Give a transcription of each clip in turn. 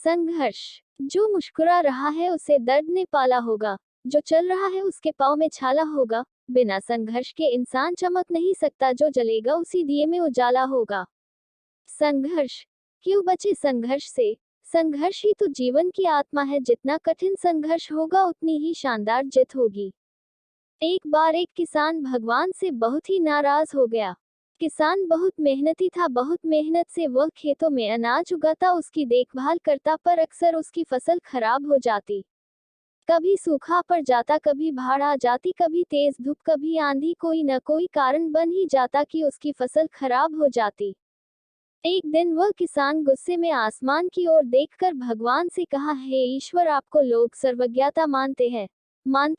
संघर्ष। जो मुस्कुरा रहा है उसे दर्द ने पाला होगा, जो चल रहा है उसके पाँव में छाला होगा। बिना संघर्ष के इंसान चमक नहीं सकता, जो जलेगा उसी दिए में उजाला होगा। संघर्ष। क्यों बचे संघर्ष से? संघर्ष ही तो जीवन की आत्मा है। जितना कठिन संघर्ष होगा उतनी ही शानदार जीत होगी। एक बार एक किसान भगवान से बहुत ही नाराज हो गया। किसान बहुत मेहनती था, बहुत मेहनत से वह खेतों में अनाज उगाता, उसकी देखभाल करता, पर अक्सर उसकी फसल खराब हो जाती। कभी सूखा पड़ जाता, कभी बाढ़ आ जाती, कभी तेज धूप, कभी आंधी, कोई न कोई कारण बन ही जाता कि उसकी फसल खराब हो जाती। एक दिन वह किसान गुस्से में आसमान की ओर देखकर भगवान से कहा, हे ईश्वर, आपको लोग सर्वज्ञता मानते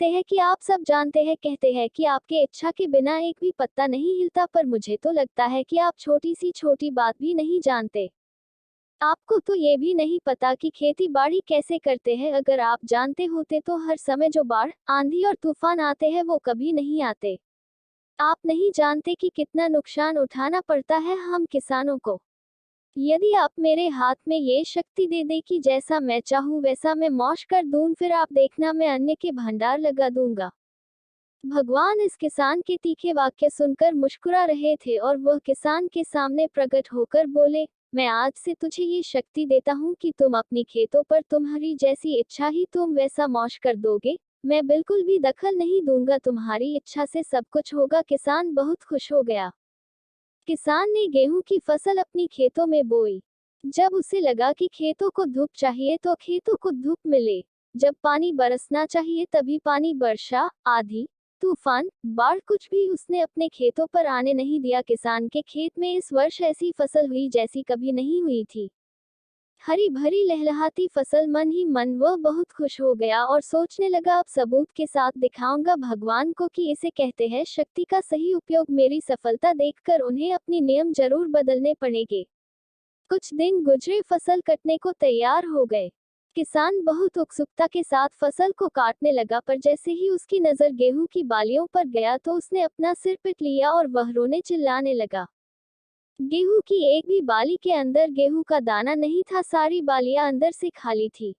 हैं कि आप सब जानते हैं, कहते हैं कि आपके इच्छा के बिना एक भी पत्ता नहीं हिलता, पर मुझे तो लगता है कि आप छोटी सी छोटी बात भी नहीं जानते। आपको तो ये भी नहीं पता कि खेती बाड़ी कैसे करते हैं। अगर आप जानते होते तो हर समय जो बाढ़, आंधी और तूफान आते हैं वो कभी नहीं आते। आप नहीं जानते कि कितना नुकसान उठाना पड़ता है हम किसानों को। यदि आप मेरे हाथ में ये शक्ति दे दे कि जैसा मैं चाहूँ वैसा मैं मौज कर दूं, फिर आप देखना मैं अन्न के भंडार लगा दूंगा। भगवान इस किसान के तीखे वाक्य सुनकर मुस्कुरा रहे थे और वह किसान के सामने प्रकट होकर बोले, मैं आज से तुझे ये शक्ति देता हूँ कि तुम अपनी खेतों पर तुम्हारी जैसी इच्छा ही तुम वैसा मौज कर दोगे। मैं बिल्कुल भी दखल नहीं दूंगा, तुम्हारी इच्छा से सब कुछ होगा। किसान बहुत खुश हो गया। किसान ने गेहूं की फसल अपनी खेतों में बोई। जब उसे लगा कि खेतों को धूप चाहिए तो खेतों को धूप मिले, जब पानी बरसना चाहिए तभी पानी बरसा, आंधी, तूफान, बाढ़ कुछ भी उसने अपने खेतों पर आने नहीं दिया। किसान के खेत में इस वर्ष ऐसी फसल हुई जैसी कभी नहीं हुई थी। हरी भरी लहलहाती फसल, मन ही मन वह बहुत खुश हो गया और सोचने लगा, अब सबूत के साथ दिखाऊंगा भगवान को कि इसे कहते हैं शक्ति का सही उपयोग। मेरी सफलता देखकर उन्हें अपने नियम जरूर बदलने पड़ेंगे। कुछ दिन गुजरे, फसल कटने को तैयार हो गए। किसान बहुत उत्सुकता के साथ फसल को काटने लगा, पर जैसे ही उसकी नजर गेहूं की बालियों पर गया तो उसने अपना सिर पीट लिया और वह रोने चिल्लाने लगा। गेहूं की एक भी बाली के अंदर गेहूं का दाना नहीं था, सारी बालियां अंदर से खाली थी।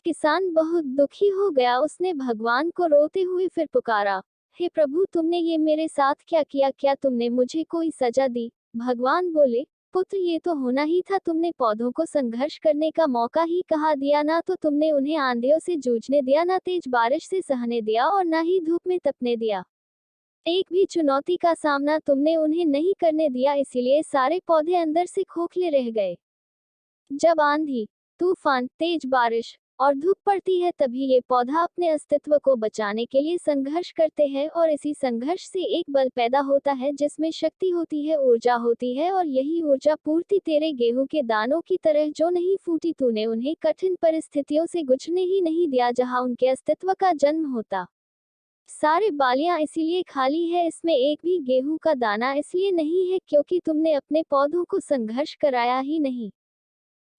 किसान बहुत दुखी हो गया, उसने भगवान को रोते हुए फिर पुकारा, हे प्रभु, तुमने ये मेरे साथ क्या किया? क्या तुमने मुझे कोई सजा दी? भगवान बोले, पुत्र, ये तो होना ही था। तुमने पौधों को संघर्ष करने का मौका ही कहाँ दिया? ना तो तुमने उन्हें आंधियों से जूझने दिया, ना तेज बारिश से सहने दिया, और ना ही धूप में तपने दिया। एक भी चुनौती का सामना तुमने उन्हें नहीं करने दिया, इसीलिए सारे पौधे अंदर से खोखले रह गए। जब आंधी, तूफान, तेज बारिश और धूप पड़ती है तभी ये पौधा अपने अस्तित्व को बचाने के लिए संघर्ष करते हैं, और इसी संघर्ष से एक बल पैदा होता है जिसमें शक्ति होती है, ऊर्जा होती है, और यही ऊर्जा पूर्ति तेरे गेहूं के दानों की तरह जो नहीं फूटी। तूने उन्हें कठिन परिस्थितियों से गुजरने ही नहीं दिया जहां उनके अस्तित्व का जन्म होता। सारे बालियां इसीलिए खाली है, इसमें एक भी गेहूं का दाना इसलिए नहीं है क्योंकि तुमने अपने पौधों को संघर्ष कराया ही नहीं।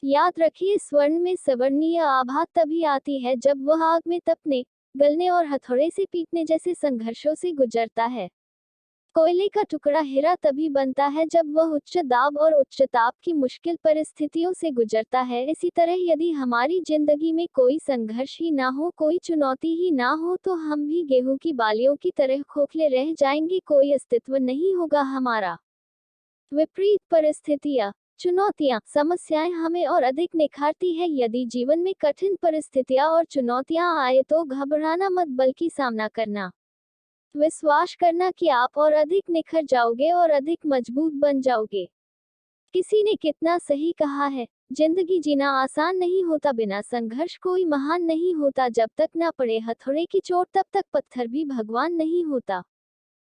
याद रखिए, स्वर्ण में सवर्णीय आभा तभी आती है जब वह आग में तपने, गलने और हथौड़े से पीटने जैसे संघर्षों से गुजरता है। कोयले का टुकड़ा हीरा तभी बनता है जब वह उच्च दाब और उच्च ताप की मुश्किल परिस्थितियों से गुजरता है। इसी तरह यदि हमारी जिंदगी में कोई संघर्ष ही ना हो, कोई चुनौती ही ना हो, तो हम भी गेहूं की बालियों की तरह खोखले रह जाएंगे, कोई अस्तित्व नहीं होगा हमारा। विपरीत परिस्थितियां, चुनौतियां, समस्याएं हमें और अधिक निखारती है। यदि जीवन में कठिन परिस्थितियां और चुनौतियां आए तो घबराना मत, बल्कि सामना करना। विश्वास करना कि आप और अधिक निखर जाओगे और अधिक मजबूत बन जाओगे। किसी ने कितना सही कहा है, जिंदगी जीना आसान नहीं होता, बिना संघर्ष कोई महान नहीं होता। जब तक ना पड़े हथौड़े की चोट तब तक पत्थर भी भगवान नहीं होता।